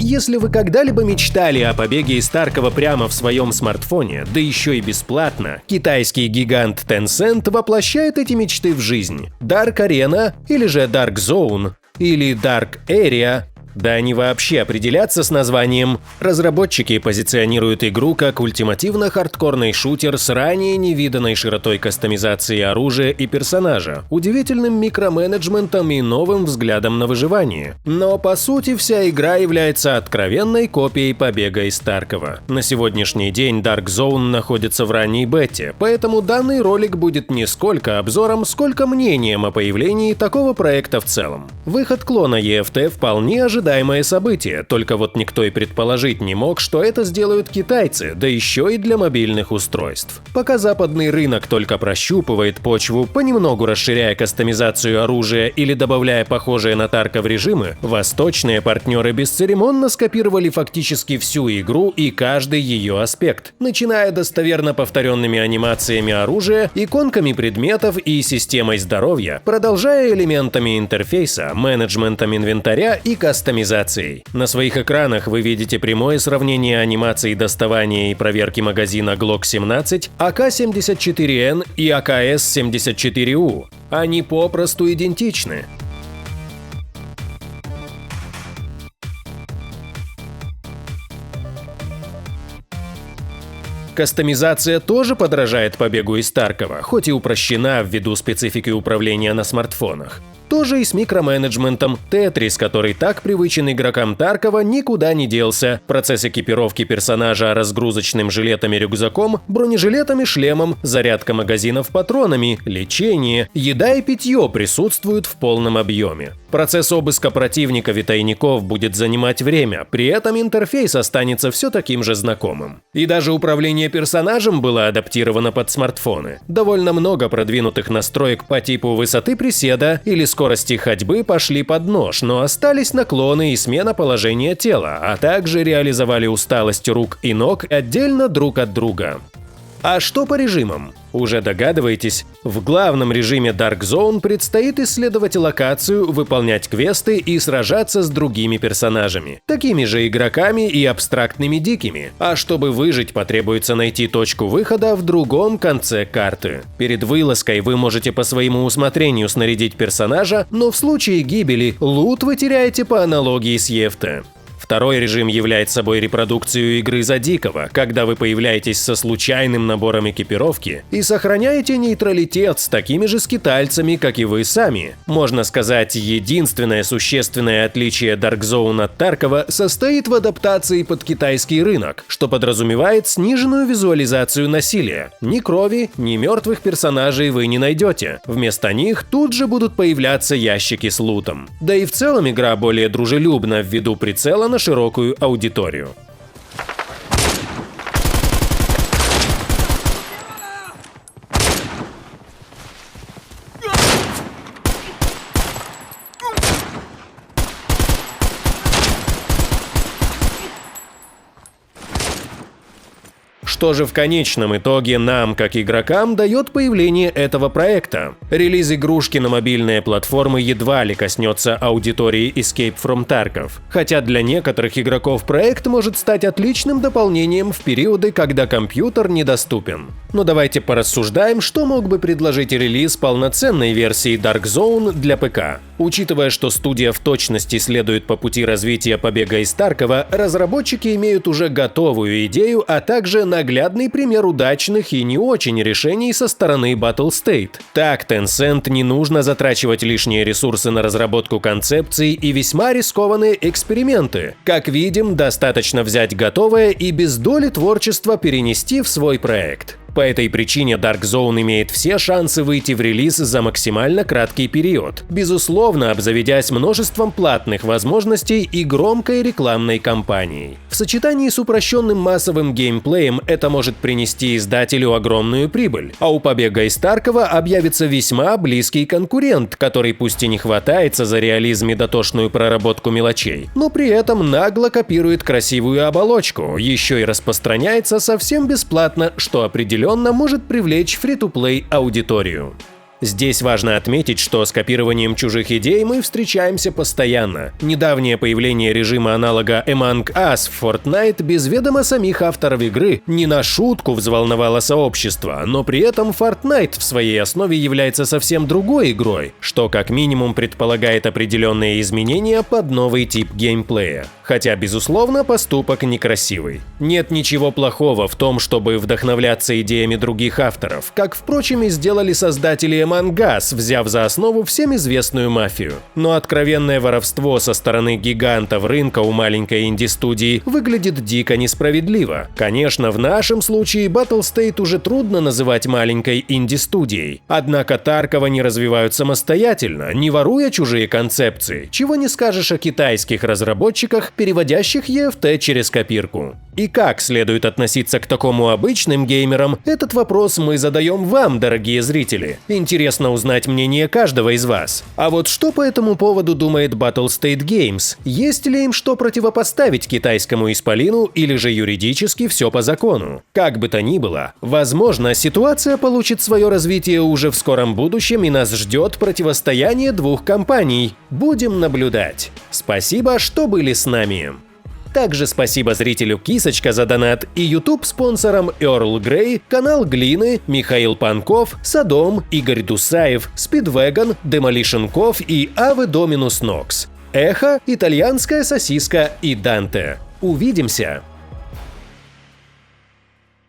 Если вы когда-либо мечтали о побеге из Таркова прямо в своем смартфоне, да еще и бесплатно, китайский гигант Tencent воплощает эти мечты в жизнь. Dark Arena, или же Dark Zone, или Dark Area, да они вообще определятся с названием. Разработчики позиционируют игру как ультимативно-хардкорный шутер с ранее невиданной широтой кастомизации оружия и персонажа, удивительным микроменеджментом и новым взглядом на выживание. Но по сути вся игра является откровенной копией побега из Таркова. На сегодняшний день Dark Zone находится в ранней бете, поэтому данный ролик будет не сколько обзором, сколько мнением о появлении такого проекта в целом. Выход клона EFT вполне ожидаемое событие, только вот никто и предположить не мог, что это сделают китайцы, да еще и для мобильных устройств. Пока западный рынок только прощупывает почву, понемногу расширяя кастомизацию оружия или добавляя похожие на Тарков режимы, восточные партнеры бесцеремонно скопировали фактически всю игру и каждый ее аспект, начиная достоверно повторенными анимациями оружия, иконками предметов и системой здоровья, продолжая элементами интерфейса, менеджментом инвентаря и кастомизацией. На своих экранах вы видите прямое сравнение анимаций доставания и проверки магазина Glock 17, АК-74Н и АКС-74У. Они попросту идентичны. Кастомизация тоже подражает побегу из Таркова, хоть и упрощена ввиду специфики управления на смартфонах. Тоже и с микроменеджментом. Тетрис, который так привычен игрокам Таркова, никуда не делся. Процесс экипировки персонажа разгрузочным жилетом и рюкзаком, бронежилетом и шлемом, зарядка магазинов патронами, лечение, еда и питье присутствуют в полном объеме. Процесс обыска противников и тайников будет занимать время, при этом интерфейс останется все таким же знакомым. И даже управление персонажем было адаптировано под смартфоны. Довольно много продвинутых настроек по типу высоты приседа или скорости ходьбы пошли под нож, но остались наклоны и смена положения тела, а также реализовали усталость рук и ног отдельно друг от друга. А что по режимам? Уже догадываетесь, в главном режиме Dark Zone предстоит исследовать локацию, выполнять квесты и сражаться с другими персонажами, такими же игроками и абстрактными дикими. А чтобы выжить, потребуется найти точку выхода в другом конце карты. Перед вылазкой вы можете по своему усмотрению снарядить персонажа, но в случае гибели лут вы теряете по аналогии с EFT. Второй режим является собой репродукцию игры за дикого, когда вы появляетесь со случайным набором экипировки и сохраняете нейтралитет с такими же скитальцами, как и вы сами. Можно сказать, единственное существенное отличие Dark Zone от Таркова состоит в адаптации под китайский рынок, что подразумевает сниженную визуализацию насилия. Ни крови, ни мертвых персонажей вы не найдете. Вместо них тут же будут появляться ящики с лутом. Да и в целом игра более дружелюбна ввиду прицела на широкую аудиторию. Что же в конечном итоге нам, как игрокам, дает появление этого проекта? Релиз игрушки на мобильные платформы едва ли коснется аудитории Escape from Tarkov, хотя для некоторых игроков проект может стать отличным дополнением в периоды, когда компьютер недоступен. Но давайте порассуждаем, что мог бы предложить релиз полноценной версии Dark Zone для ПК. Учитывая, что студия в точности следует по пути развития побега из Таркова, разработчики имеют уже готовую идею, а также наглядный пример удачных и не очень решений со стороны Battlestate. Так, Tencent не нужно затрачивать лишние ресурсы на разработку концепций и весьма рискованные эксперименты. Как видим, достаточно взять готовое и без доли творчества перенести в свой проект. По этой причине Dark Zone имеет все шансы выйти в релиз за максимально краткий период, безусловно обзаведясь множеством платных возможностей и громкой рекламной кампанией. В сочетании с упрощенным массовым геймплеем это может принести издателю огромную прибыль, а у побега из Таркова объявится весьма близкий конкурент, который пусть и не хватается за реализм и дотошную проработку мелочей, но при этом нагло копирует красивую оболочку, еще и распространяется совсем бесплатно, что определенно может привлечь фри-то-плей аудиторию. Здесь важно отметить, что с копированием чужих идей мы встречаемся постоянно. Недавнее появление режима аналога Among Us в Fortnite без ведома самих авторов игры не на шутку взволновало сообщество, но при этом Fortnite в своей основе является совсем другой игрой, что как минимум предполагает определенные изменения под новый тип геймплея. Хотя, безусловно, поступок некрасивый. Нет ничего плохого в том, чтобы вдохновляться идеями других авторов, как, впрочем, и сделали создатели Among Us, взяв за основу всем известную мафию. Но откровенное воровство со стороны гигантов рынка у маленькой инди-студии выглядит дико несправедливо. Конечно, в нашем случае Battlestate уже трудно называть маленькой инди-студией. Однако Таркова не развивают самостоятельно, не воруя чужие концепции, чего не скажешь о китайских разработчиках, переводящих EFT через копирку. И как следует относиться к такому обычным геймерам, этот вопрос мы задаем вам, дорогие зрители. Интересно узнать мнение каждого из вас. А вот что по этому поводу думает Battlestate Games? Есть ли им что противопоставить китайскому исполину или же юридически все по закону? Как бы то ни было, возможно, ситуация получит свое развитие уже в скором будущем и нас ждет противостояние двух компаний. Будем наблюдать. Спасибо, что были с нами. Также спасибо зрителю Кисочка за донат и YouTube-спонсорам Earl Grey, канал Глины, Михаил Панков, Садом, Игорь Дусаев, Speedwagon, Demolition Cove и Ave Dominus Nox, Эхо, Итальянская сосиска и Данте. Увидимся!